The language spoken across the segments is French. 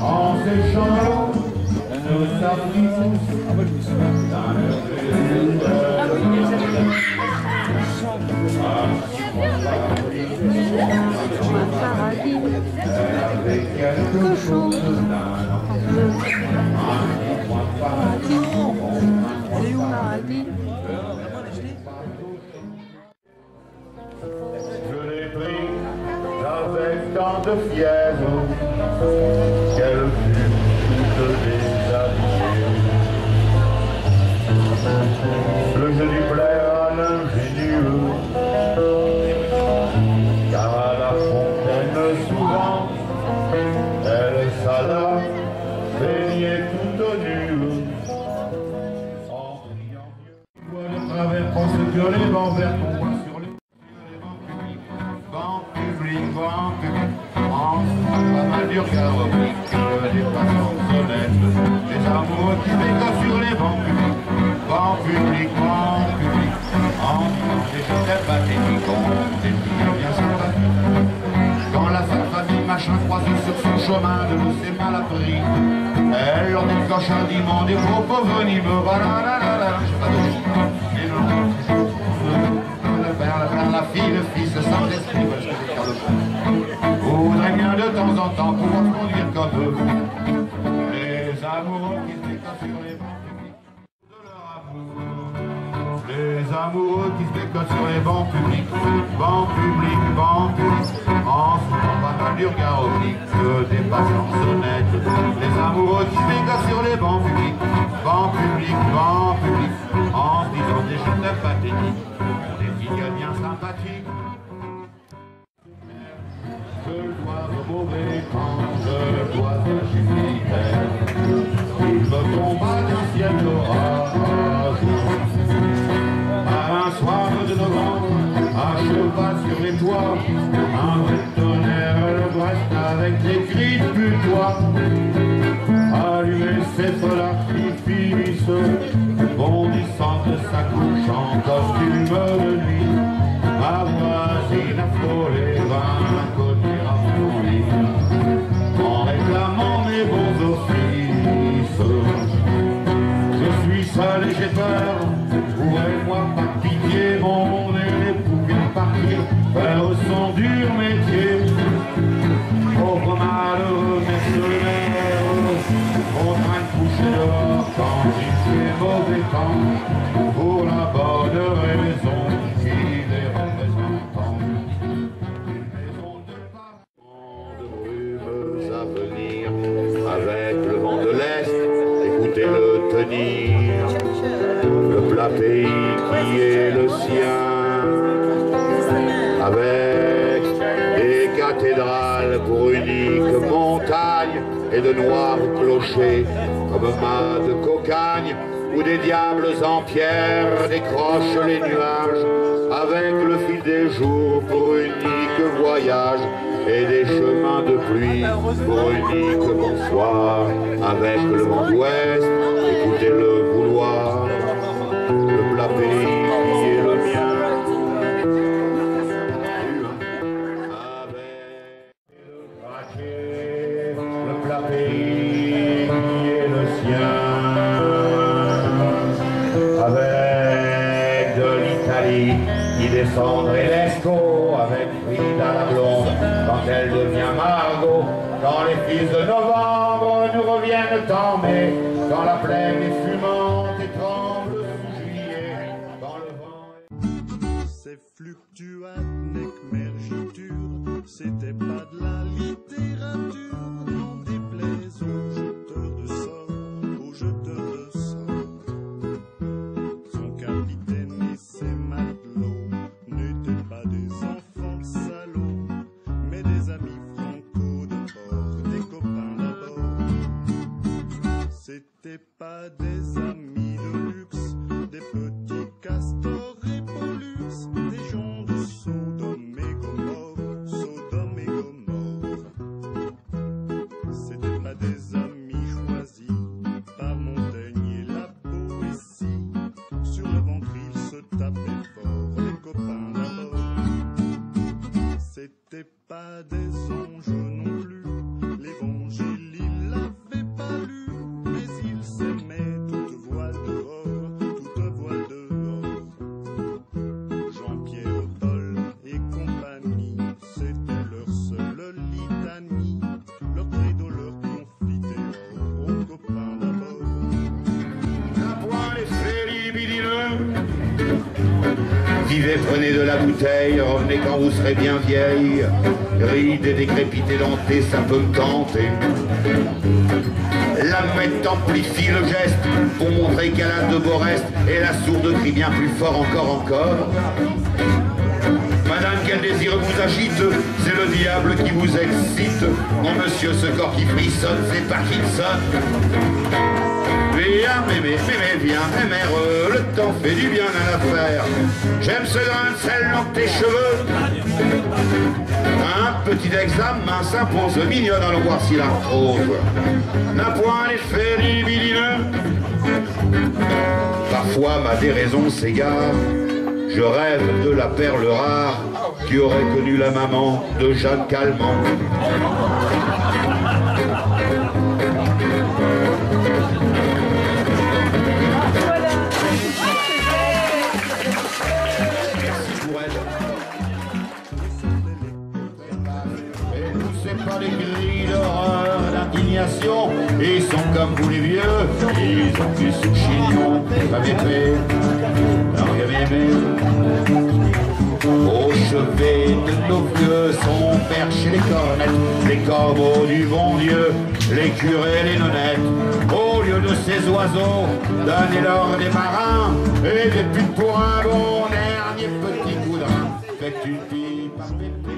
En s'échangeant nos sacrifices dans le pays de paradis, avec quelque chose paradis. Je l'ai pris avec tant de fièvre qu'elle fut toute déshabillée. Le jeu du plaire à l'ingénieux, car à la fontaine souvent, elle s'alla baigner toute nue. En criant mieux, vois le travers pense que les vents verts qu'on voit sur les bancs publics, en pas mal du regard oblique, les passants sonnettes, les amoureux qui décollent sur les bancs publics, en des choses pathétiques, des filles bien sympathiques. Quand la sainte famille machin croise sur son chemin de l'eau c'est mal appris, elle leur déclenche indiment des gros pauvres venimeux, j'ai pas de chien, et non, le père, la fille, le fils, le Saint-Esprit, voilà ce que je vais faire le fond. Voudrait bien de temps en temps pouvoir conduire comme eux, les amoureux qui se déclarent sur les bancs publics de leur amour. Les amoureux qui se déclarent sur les bancs publics, en souvent pas mal du regard oblique, des passants sonnettes. Les amoureux qui se déclarent sur les bancs publics, en se disant des choses pathétiques, des filles bien sympathiques. Je dois remouver quand je vois un Jupiter. Il me tomba d'un ciel d'orage. Un soir de novembre, à cheval sur les toits, un vrai tonnerre le Brest avec des cris de putois. Allumer ses feux d'artifice, bondissant de sa couche en costume de nuit. Ma voisine affolée vint m'accoter à mon lit, en réclamant mes bons offices. Je suis seul et j'ai peur, ouvrez-moi par pitié, mon époux vient partir faire son dur métier. Pauvre malheureux, messieurs les maires, contraint de coucher dehors quand il fait mauvais temps, pour la bonne raison qu'il est représentant d'une maison de parents. De brumes à venir, avec le vent de l'Est, écoutez-le tenir, le plat pays qui est le sien, avec des cathédrales pour unique montagne et de noirs clochers comme mâts de cocagne, où des diables en pierre décrochent les nuages, avec le fil des jours pour unique voyage, et des chemins de pluie pour unique bonsoir, avec le vent d'ouest, écoutez-le vouloir, le plat pays qui est le mien. Le plat pays qui est le sien, avec de l'Italie qui descendrait l'Escaut, avec Frida la blonde quand elle devient Margot, quand les fils de novembre nous reviennent en mai, quand la plaine est fumante et tremble sous juillet, quand le vent est... Ces fluctuates mergiture, c'était pas de la littérature, n'en déplaise aux jeteurs de sorts, aux jeteurs de sorts. Son capitaine et ses matelots n'étaient pas des enfants salauds, mais des amis franco de bord, des copains d'abord. C'était pas des amis de luxe, des petits castors et pollux, des gens de Sodome et Gomorrhe, pas des anges non plus. L'évangile, il l'avait pas lu, mais il s'aimait toute voile dehors, toute voile dehors. Jean-Pierre, Paul et compagnie, c'était leur seule litanie, leur credo, leur confiture aux copains d'abord. Un point les félibidineux. Vivez, prenez de la bouteille, revenez quand vous serez bien vieille. Ride et décrépité dentée, ça peut me tenter. La mette amplifie le geste pour montrer qu'elle a de beaux restes, et la sourde crie bien plus fort encore. Madame, quel désir vous agite? C'est le diable qui vous excite. Mon monsieur, ce corps qui frissonne, c'est Parkinson. Viens, mémé, viens, mémère, le temps fait du bien à l'affaire. J'aime ce grain de sel dans tes cheveux. Un petit examen s'impose, mignonne, allons voir s'il la retrouve. D'un point l'effet libidineux. Parfois ma déraison s'égare. Je rêve de la perle rare qui aurait connu la maman de Jeanne Calment. Pas les grilles d'horreur, d'indignation, ils sont comme vous les vieux, ils ont plus sous chignon, pas bébé, non bébé. Au chevet de nos vieux sont perchés les cornettes, les corbeaux du bon Dieu, les curés, les nonnettes. Au lieu de ces oiseaux, donnez-leur des marins et des putes pour un bon dernier petit boudin. Faites une pipe à pépé.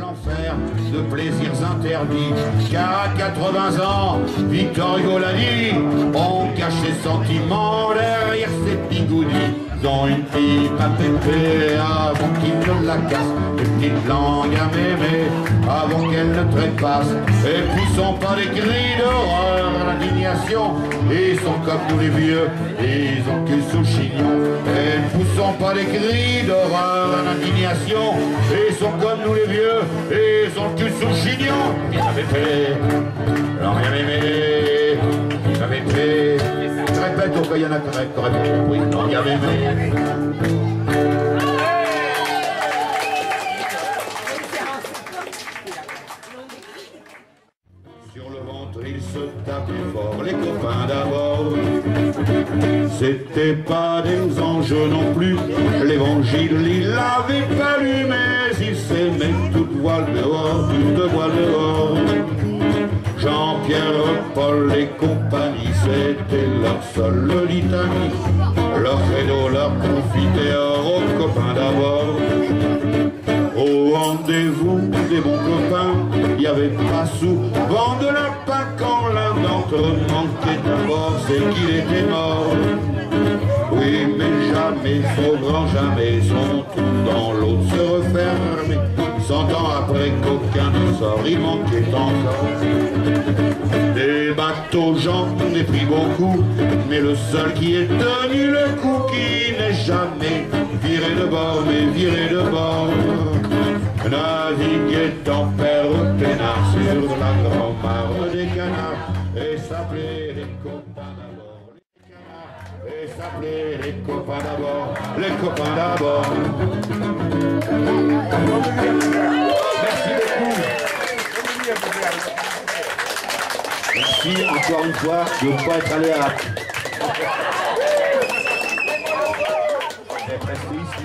L'enfer de plaisirs interdits, car à 80 ans, Victor Hugo l'a dit, on cache ses sentiments derrière ses bigoudis. Ils ont une pipe à péper avant qu'ils ne la cassent, une petite langue à mémé avant qu'elle ne trépasse. Et poussons pas des cris d'horreur, l'indignation, ils sont comme nous les vieux, ils ont cul sous chignon. Et poussons pas des cris d'horreur, l'indignation, ils sont comme nous les vieux, ils ont cul sous chignon. Ça fait fait, alors rien aimé, ça fait fait. Je répète au cas, il y en a qui n'auraient pas compris, non, rien aimé. Sur le ventre, ils se tapaient fort, les copains d'abord. C'était pas des anges non plus, l'évangile, il l'avait pas lu, mais ils s'aimaient toute voile dehors, toute voile dehors. Jean-Pierre, Paul et compagnie, c'était leur seule litanie, leur credo, leur confiteor aux copains d'abord. Au rendez-vous des bons copains, il n'y avait pas souvent de lapin quand l'un d'entre eux manquait d'abord, c'est qu'il était mort. Oui, mais jamais, au grand jamais, son trou dans l'autre se refermait. 100 ans après qu'aucun ne sort, il manquait encore. Des bateaux, j'en ai pris beaucoup, mais le seul qui ait tenu le coup, qui n'est jamais viré de bord, mais viré de bord, naviguait en père peinard sur la grande mare des canards, et s'appelait les copains d'abord. Et s'appelait les copains d'abord, les copains d'abord. Merci beaucoup. Merci encore une fois de ne pas être allé à la... C'est presque ici.